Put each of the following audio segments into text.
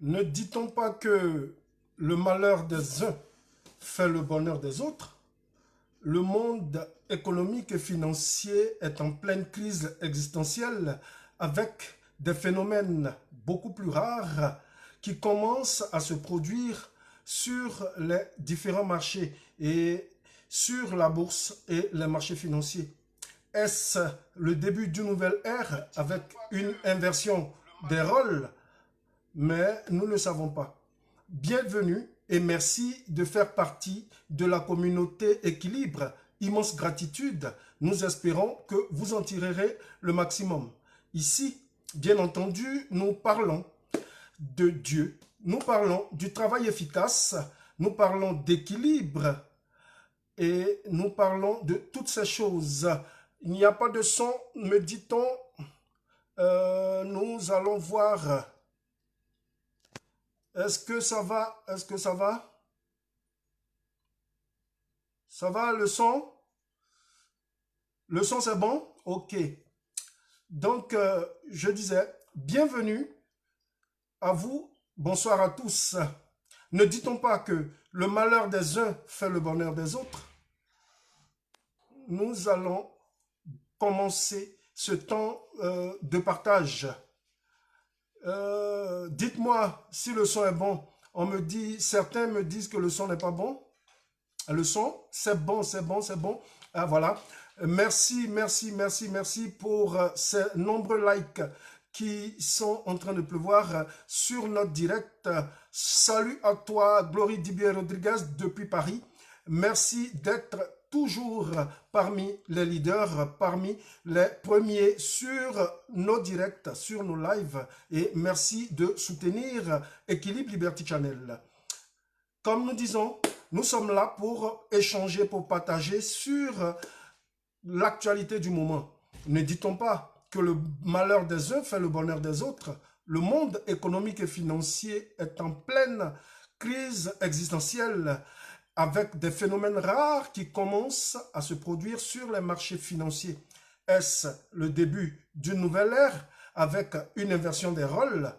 Ne dit-on pas que le malheur des uns fait le bonheur des autres? Le monde économique et financier est en pleine crise existentielle avec des phénomènes beaucoup plus rares qui commencent à se produire sur les différents marchés et sur la bourse et les marchés financiers. Est-ce le début d'une nouvelle ère avec une inversion des rôles? Mais nous ne savons pas. Bienvenue et merci de faire partie de la communauté Équilibre. Immense gratitude. Nous espérons que vous en tirerez le maximum. Ici, bien entendu, nous parlons de Dieu. Nous parlons du travail efficace. Nous parlons d'équilibre. Et nous parlons de toutes ces choses. Il n'y a pas de son, me dit-on. Nous allons voir. Est-ce que ça va? Est-ce que ça va? Ça va le son? Le son c'est bon? Ok. Donc je disais, bienvenue à vous, bonsoir à tous. Ne dit-on pas que le malheur des uns fait le bonheur des autres? Nous allons commencer ce temps de partage. Dites-moi si le son est bon. Certains me disent que le son n'est pas bon. Le son, c'est bon, c'est bon, c'est bon. Ah, voilà. Merci, merci, merci, merci pour ces nombreux likes qui sont en train de pleuvoir sur notre direct. Salut à toi, Glory Dibier Rodriguez depuis Paris. Merci d'être toujours parmi les leaders, parmi les premiers sur nos directs, sur nos lives. Et merci de soutenir Équilibre Liberty Channel. Comme nous disons, nous sommes là pour échanger, pour partager sur l'actualité du moment. Ne dit-on pas que le malheur des uns fait le bonheur des autres? Le monde économique et financier est en pleine crise existentielle avec des phénomènes rares qui commencent à se produire sur les marchés financiers. Est-ce le début d'une nouvelle ère avec une inversion des rôles?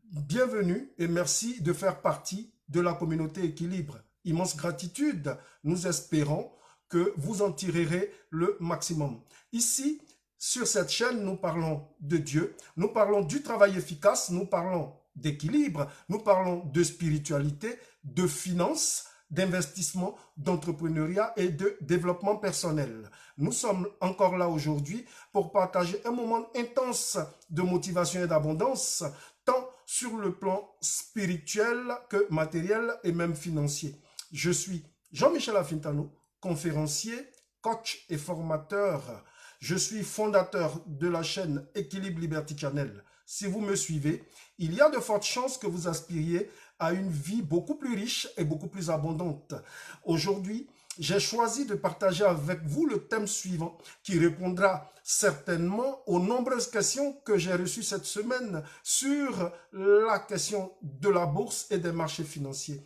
Bienvenue et merci de faire partie de la communauté Équilibre. Immense gratitude. Nous espérons que vous en tirerez le maximum. Ici, sur cette chaîne, nous parlons de Dieu, nous parlons du travail efficace, nous parlons d'équilibre, nous parlons de spiritualité, de finances, d'investissement, d'entrepreneuriat et de développement personnel. Nous sommes encore là aujourd'hui pour partager un moment intense de motivation et d'abondance, tant sur le plan spirituel que matériel et même financier. Je suis Jean-Michel Afintano, conférencier, coach et formateur. Je suis fondateur de la chaîne Équilibre Liberty Channel. Si vous me suivez, il y a de fortes chances que vous aspiriez à une vie beaucoup plus riche et beaucoup plus abondante. Aujourd'hui, j'ai choisi de partager avec vous le thème suivant qui répondra certainement aux nombreuses questions que j'ai reçues cette semaine sur la question de la bourse et des marchés financiers.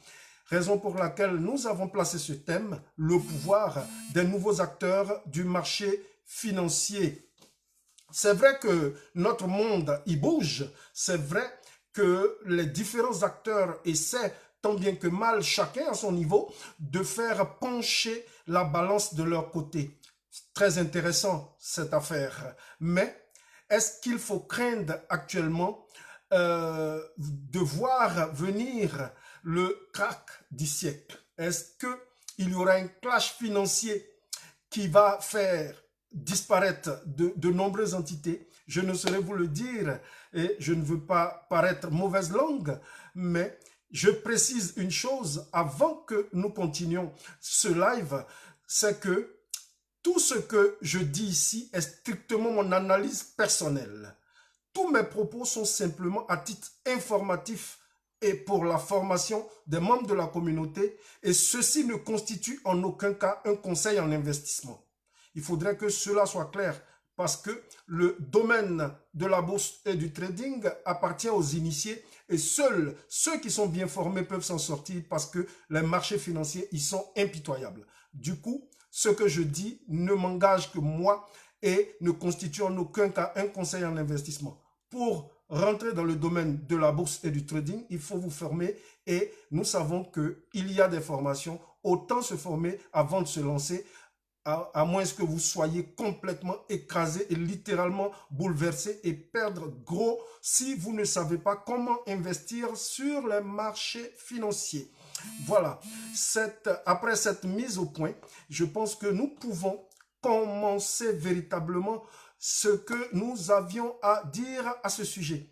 Raison pour laquelle nous avons placé ce thème, le pouvoir des nouveaux acteurs du marché financier. C'est vrai que notre monde y bouge, c'est vrai que les différents acteurs essaient tant bien que mal, chacun à son niveau, de faire pencher la balance de leur côté. Très intéressant cette affaire. Mais est-ce qu'il faut craindre actuellement de voir venir le krach du siècle? Est-ce qu'il y aura un clash financier qui va faire disparaître de nombreuses entités? Je ne saurais vous le dire et je ne veux pas paraître mauvaise langue, mais je précise une chose avant que nous continuions ce live, c'est que tout ce que je dis ici est strictement mon analyse personnelle. Tous mes propos sont simplement à titre informatif et pour la formation des membres de la communauté et ceci ne constitue en aucun cas un conseil en investissement. Il faudrait que cela soit clair parce que le domaine de la bourse et du trading appartient aux initiés et seuls ceux qui sont bien formés peuvent s'en sortir parce que les marchés financiers y sont impitoyables. Du coup, ce que je dis ne m'engage que moi et ne constitue en aucun cas un conseil en investissement. Pour rentrer dans le domaine de la bourse et du trading, il faut vous former et nous savons qu'il y a des formations. Autant se former avant de se lancer, à moins que vous soyez complètement écrasé et littéralement bouleversé et perdre gros si vous ne savez pas comment investir sur les marchés financiers. Voilà, après cette mise au point, je pense que nous pouvons commencer véritablement ce que nous avions à dire à ce sujet.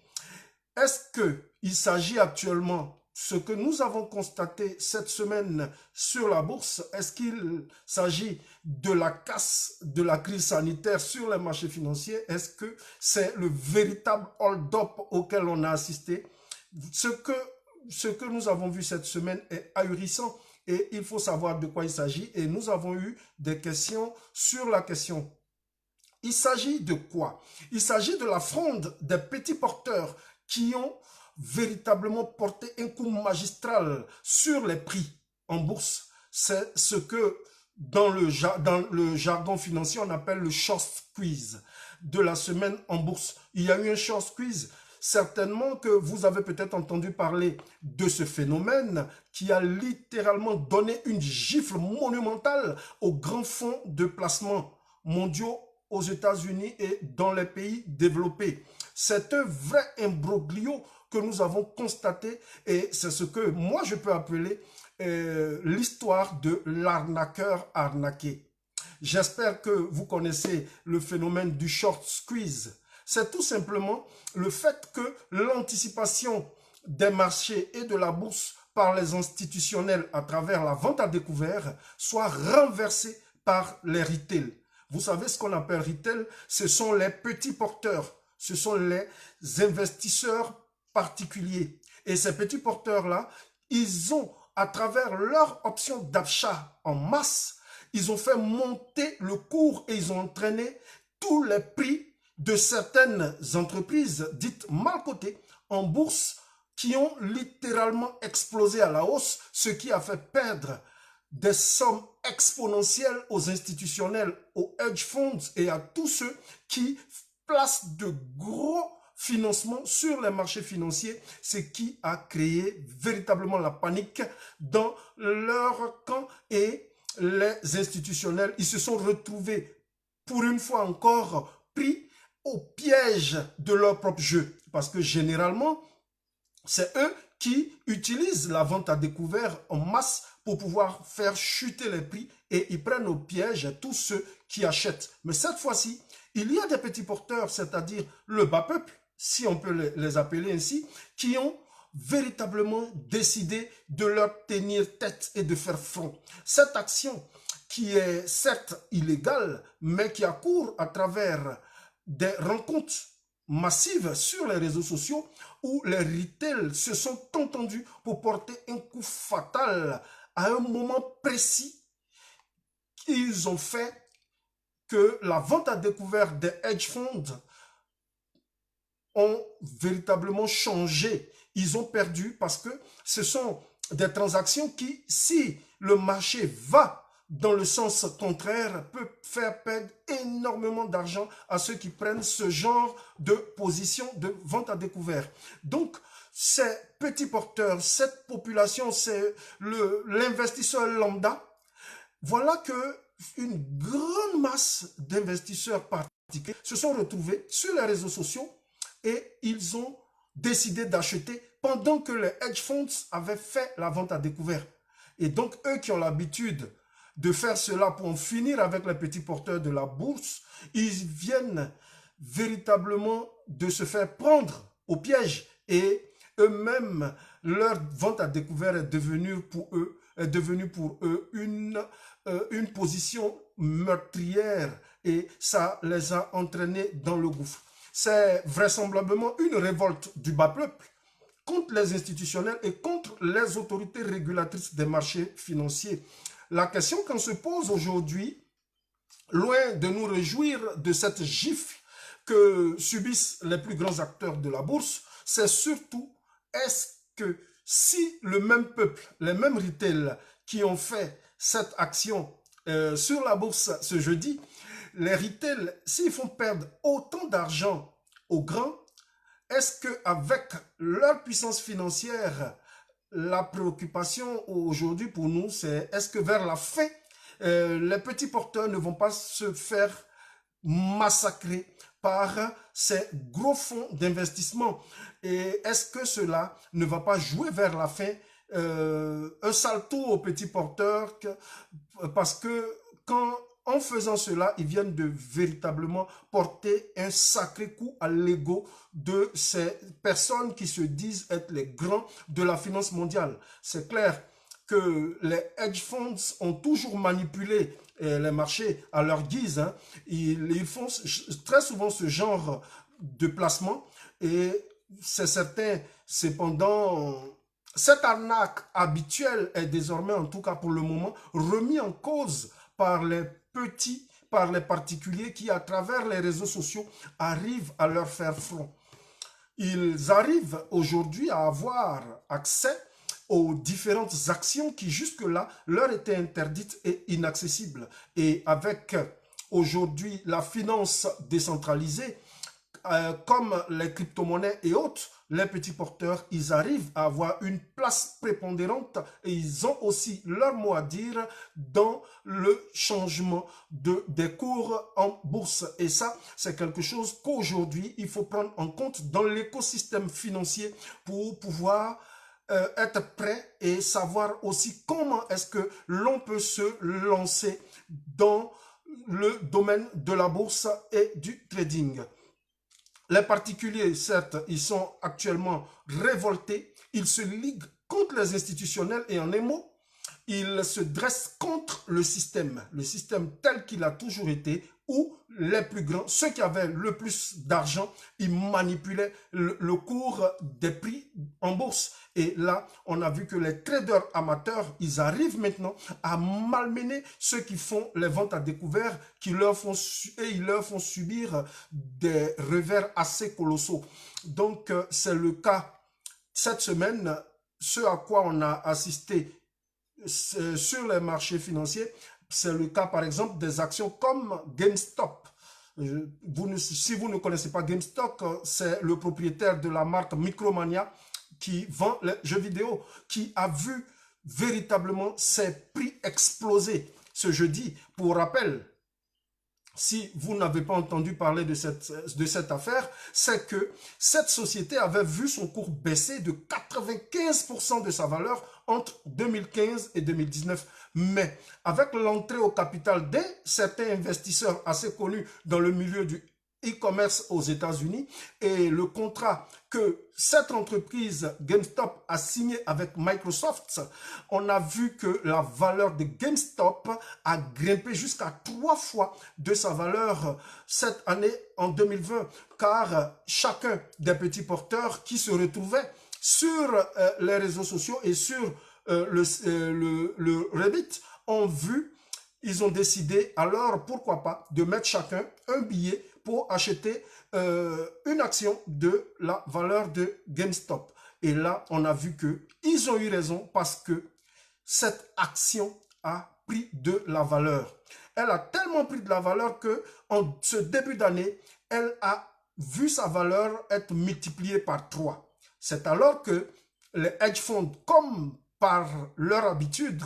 Est-ce qu'il s'agit actuellement, ce que nous avons constaté cette semaine sur la bourse, est-ce qu'il s'agit de la casse de la crise sanitaire sur les marchés financiers? Est-ce que c'est le véritable hold-up auquel on a assisté? Ce que nous avons vu cette semaine est ahurissant et il faut savoir de quoi il s'agit. Et nous avons eu des questions sur la question. Il s'agit de quoi? Il s'agit de la fronde des petits porteurs qui ont véritablement porté un coup magistral sur les prix en bourse. C'est ce que dans le jargon financier on appelle le short squeeze de la semaine en bourse. Il y a eu un short squeeze. Certainement que vous avez peut-être entendu parler de ce phénomène qui a littéralement donné une gifle monumentale aux grands fonds de placement mondiaux aux États-Unis et dans les pays développés. C'est un vrai imbroglio que nous avons constaté et c'est ce que moi je peux appeler l'histoire de l'arnaqueur arnaqué. J'espère que vous connaissez le phénomène du short squeeze. C'est tout simplement le fait que l'anticipation des marchés et de la bourse par les institutionnels à travers la vente à découvert soit renversée par les retail. Vous savez ce qu'on appelle retail, ce sont les petits porteurs, ce sont les investisseurs particuliers. Et ces petits porteurs-là, ils ont, à travers leur option d'achat en masse, ils ont fait monter le cours et ils ont entraîné tous les prix de certaines entreprises dites mal cotées en bourse qui ont littéralement explosé à la hausse, ce qui a fait perdre des sommes exponentielles aux institutionnels, aux hedge funds et à tous ceux qui placent de gros financements sur les marchés financiers, ce qui a créé véritablement la panique dans leur camp et les institutionnels, ils se sont retrouvés pour une fois encore pris au piège de leur propre jeu. Parce que généralement, c'est eux qui utilisent la vente à découvert en masse pour pouvoir faire chuter les prix et ils prennent au piège tous ceux qui achètent. Mais cette fois-ci, il y a des petits porteurs, c'est-à-dire le bas peuple, si on peut les appeler ainsi, qui ont véritablement décidé de leur tenir tête et de faire front. Cette action qui est certes illégale, mais qui accourt à travers des rencontres massives sur les réseaux sociaux où les retail se sont entendus pour porter un coup fatal à un moment précis. Ils ont fait que la vente à découvert des hedge funds ont véritablement changé. Ils ont perdu parce que ce sont des transactions qui, si le marché va dans le sens contraire, peut faire perdre énormément d'argent à ceux qui prennent ce genre de position de vente à découvert. Donc, ces petits porteurs, cette population, c'est l'investisseur lambda. Voilà que une grande masse d'investisseurs particuliers se sont retrouvés sur les réseaux sociaux et ils ont décidé d'acheter pendant que les hedge funds avaient fait la vente à découvert. Et donc, eux qui ont l'habitude de faire cela pour en finir avec les petits porteurs de la bourse, ils viennent véritablement de se faire prendre au piège et eux-mêmes, leur vente à découvert est devenue pour eux une position meurtrière et ça les a entraînés dans le gouffre. C'est vraisemblablement une révolte du bas peuple contre les institutionnels et contre les autorités régulatrices des marchés financiers. La question qu'on se pose aujourd'hui, loin de nous réjouir de cette gifle que subissent les plus grands acteurs de la bourse, c'est surtout, est-ce que si le même peuple, les mêmes retail qui ont fait cette action sur la bourse ce jeudi, les retail, s'ils font perdre autant d'argent aux grands, est-ce qu'avec leur puissance financière, la préoccupation aujourd'hui pour nous, c'est est-ce que vers la fin, les petits porteurs ne vont pas se faire massacrés par ces gros fonds d'investissement? Et est-ce que cela ne va pas jouer vers la fin un salto aux petits porteurs parce que quand en faisant cela, ils viennent de véritablement porter un sacré coup à l'ego de ces personnes qui se disent être les grands de la finance mondiale. C'est clair que les hedge funds ont toujours manipulé les marchés à leur guise. Hein. Ils font très souvent ce genre de placement et c'est certain, cependant, cette arnaque habituelle est désormais, en tout cas pour le moment, remise en cause par les petits, par les particuliers qui, à travers les réseaux sociaux, arrivent à leur faire front. Ils arrivent aujourd'hui à avoir accès aux différentes actions qui jusque-là leur étaient interdites et inaccessibles. Et avec aujourd'hui la finance décentralisée, comme les crypto-monnaies et autres, les petits porteurs, ils arrivent à avoir une place prépondérante et ils ont aussi leur mot à dire dans le changement des cours en bourse. Et ça, c'est quelque chose qu'aujourd'hui, il faut prendre en compte dans l'écosystème financier pour pouvoir être prêt et savoir aussi comment est-ce que l'on peut se lancer dans le domaine de la bourse et du trading. Les particuliers, certes, ils sont actuellement révoltés. Ils se liguent contre les institutionnels et en un mot, ils se dressent contre le système tel qu'il a toujours été, où les plus grands, ceux qui avaient le plus d'argent, ils manipulaient le cours des prix en bourse. Et là, on a vu que les traders amateurs, ils arrivent maintenant à malmener ceux qui font les ventes à découvert, ils leur font subir des revers assez colossaux. Donc, c'est le cas cette semaine, ce à quoi on a assisté sur les marchés financiers, c'est le cas par exemple des actions comme GameStop. Si vous ne connaissez pas GameStop, c'est le propriétaire de la marque Micromania qui vend les jeux vidéo, qui a vu véritablement ses prix exploser ce jeudi. Pour rappel, si vous n'avez pas entendu parler de cette affaire, c'est que cette société avait vu son cours baisser de 95% de sa valeur entre 2015 et 2019. Mais avec l'entrée au capital de certains investisseurs assez connus dans le milieu du e-commerce aux États-Unis et le contrat que cette entreprise GameStop a signé avec Microsoft, on a vu que la valeur de GameStop a grimpé jusqu'à 3 fois de sa valeur cette année en 2020, car chacun des petits porteurs qui se retrouvaient sur les réseaux sociaux et sur le Reddit ont vu, ils ont décidé alors pourquoi pas de mettre chacun un billet pour acheter une action de la valeur de GameStop. Et là, on a vu qu'ils ont eu raison parce que cette action a pris de la valeur. Elle a tellement pris de la valeur que en ce début d'année, elle a vu sa valeur être multipliée par 3. C'est alors que les hedge funds, comme par leur habitude,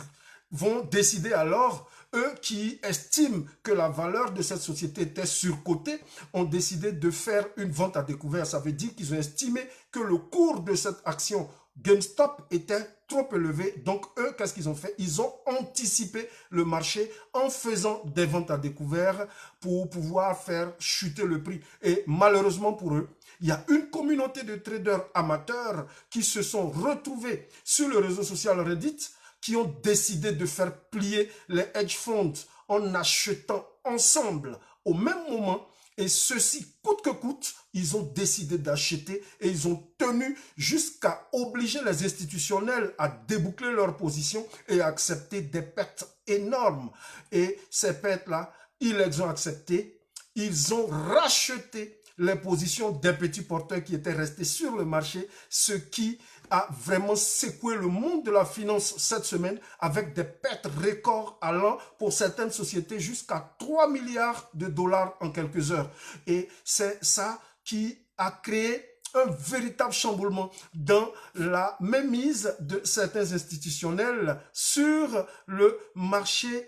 vont décider alors, eux qui estiment que la valeur de cette société était surcotée, ont décidé de faire une vente à découvert. Ça veut dire qu'ils ont estimé que le cours de cette action GameStop était trop élevé. Donc, eux, qu'est-ce qu'ils ont fait? Ils ont anticipé le marché en faisant des ventes à découvert pour pouvoir faire chuter le prix. Et malheureusement pour eux, il y a une communauté de traders amateurs qui se sont retrouvés sur le réseau social Reddit, qui ont décidé de faire plier les hedge funds en achetant ensemble au même moment. Et ceci, coûte que coûte, ils ont décidé d'acheter et ils ont tenu jusqu'à obliger les institutionnels à déboucler leur position et à accepter des pertes énormes. Et ces pertes-là, ils les ont acceptées. Ils ont racheté les positions des petits porteurs qui étaient restés sur le marché, ce qui a vraiment secoué le monde de la finance cette semaine avec des pertes records allant pour certaines sociétés jusqu'à 3 milliards de dollars en quelques heures. Et c'est ça qui a créé un véritable chamboulement dans la mainmise de certains institutionnels sur le marché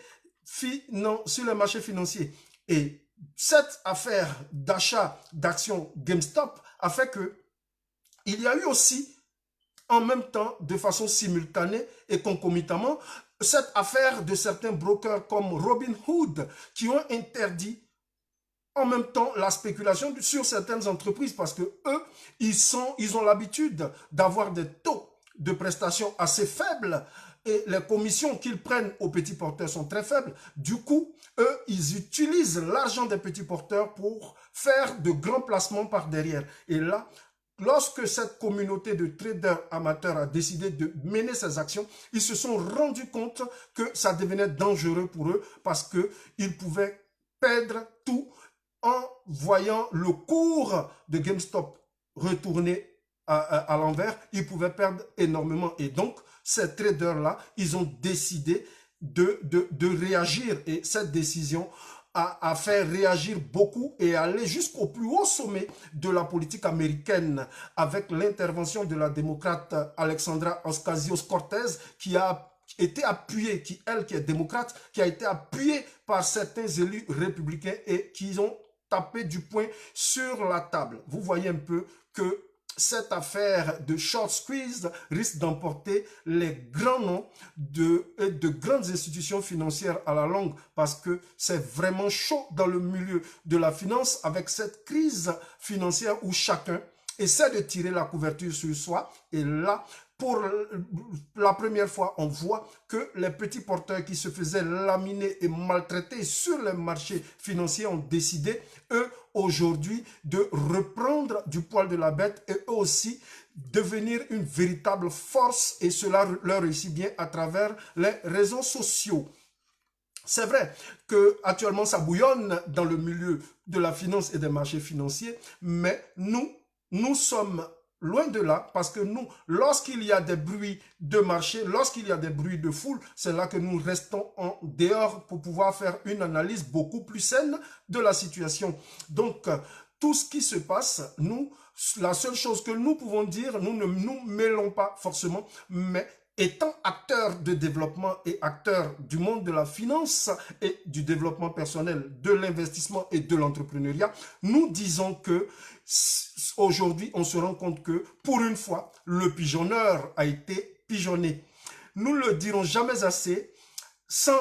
financier. Et cette affaire d'achat d'actions GameStop a fait que il y a eu aussi, en même temps, de façon simultanée et concomitamment, cette affaire de certains brokers comme Robinhood qui ont interdit en même temps la spéculation sur certaines entreprises parce que eux, ils ont l'habitude d'avoir des taux de prestations assez faibles et les commissions qu'ils prennent aux petits porteurs sont très faibles. Du coup, eux, ils utilisent l'argent des petits porteurs pour faire de grands placements par derrière. Et là, lorsque cette communauté de traders amateurs a décidé de mener ces actions, ils se sont rendus compte que ça devenait dangereux pour eux parce qu'ils pouvaient perdre tout en voyant le cours de GameStop retourner à l'envers. Ils pouvaient perdre énormément. Et donc, ces traders-là, ils ont décidé de réagir. Et cette décision a fait réagir beaucoup et aller jusqu'au plus haut sommet de la politique américaine avec l'intervention de la démocrate Alexandra Ocasio-Cortez qui a été appuyée, qui est démocrate, qui a été appuyée par certains élus républicains et qui ont tapé du poing sur la table. Vous voyez un peu que cette affaire de short squeeze risque d'emporter les grands noms de grandes institutions financières à la longue parce que c'est vraiment chaud dans le milieu de la finance avec cette crise financière où chacun essaie de tirer la couverture sur soi. Et là, pour la première fois, on voit que les petits porteurs qui se faisaient laminer et maltraiter sur les marchés financiers ont décidé, eux, aujourd'hui, de reprendre du poil de la bête et eux aussi devenir une véritable force et cela leur réussit bien à travers les réseaux sociaux. C'est vrai qu'actuellement, ça bouillonne dans le milieu de la finance et des marchés financiers, mais nous sommes loin de là, parce que nous, lorsqu'il y a des bruits de marché, lorsqu'il y a des bruits de foule, c'est là que nous restons en dehors pour pouvoir faire une analyse beaucoup plus saine de la situation. Donc, tout ce qui se passe, nous, la seule chose que nous pouvons dire, nous ne nous mêlons pas forcément, mais étant acteurs de développement et acteurs du monde de la finance et du développement personnel, de l'investissement et de l'entrepreneuriat, nous disons que aujourd'hui, on se rend compte que pour une fois, le pigeonneur a été pigeonné. Nous ne le dirons jamais assez, sans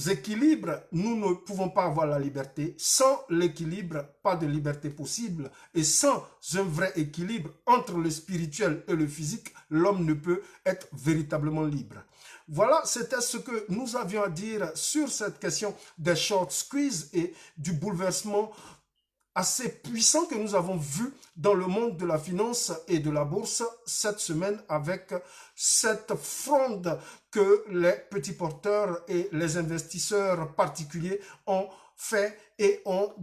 équilibre, nous ne pouvons pas avoir la liberté. Sans l'équilibre, pas de liberté possible. Et sans un vrai équilibre entre le spirituel et le physique, l'homme ne peut être véritablement libre. Voilà, c'était ce que nous avions à dire sur cette question des short squeeze et du bouleversement assez puissant que nous avons vu dans le monde de la finance et de la bourse cette semaine avec cette fronde que les petits porteurs et les investisseurs particuliers ont fait et ont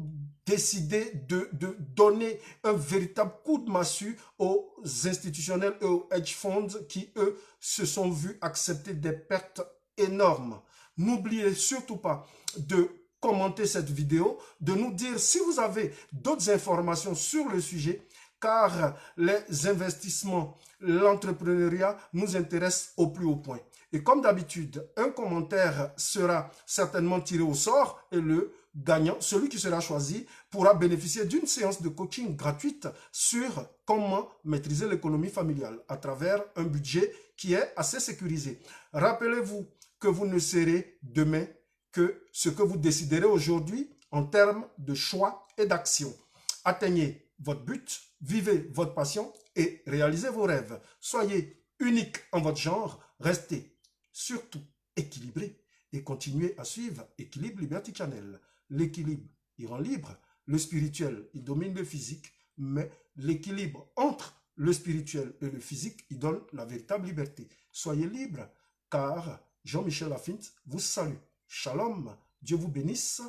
décidé de donner un véritable coup de massue aux institutionnels et aux hedge funds qui, eux, se sont vus accepter des pertes énormes. N'oubliez surtout pas de commenter cette vidéo, de nous dire si vous avez d'autres informations sur le sujet, car les investissements, l'entrepreneuriat nous intéressent au plus haut point. Et comme d'habitude, un commentaire sera certainement tiré au sort et le gagnant, celui qui sera choisi, pourra bénéficier d'une séance de coaching gratuite sur comment maîtriser l'économie familiale à travers un budget qui est assez sécurisé. Rappelez-vous que vous ne serez demain que ce que vous déciderez aujourd'hui en termes de choix et d'action. Atteignez votre but, vivez votre passion et réalisez vos rêves. Soyez unique en votre genre, restez surtout équilibré et continuez à suivre Équilibre Liberty Channel. L'équilibre, il rend libre. Le spirituel, il domine le physique, mais l'équilibre entre le spirituel et le physique, il donne la véritable liberté. Soyez libre, car Jean-Michel Lafinte vous salue. Shalom, Dieu vous bénisse,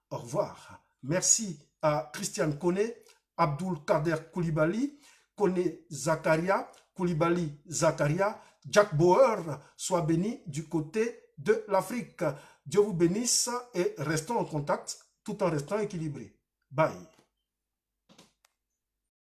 au revoir. Merci à Christiane Koné, Abdul Kader Koulibaly, Koné Zakaria, Koulibaly Zakaria, Jack Bauer, soit béni du côté de l'Afrique. Dieu vous bénisse et restons en contact tout en restant équilibrés. Bye.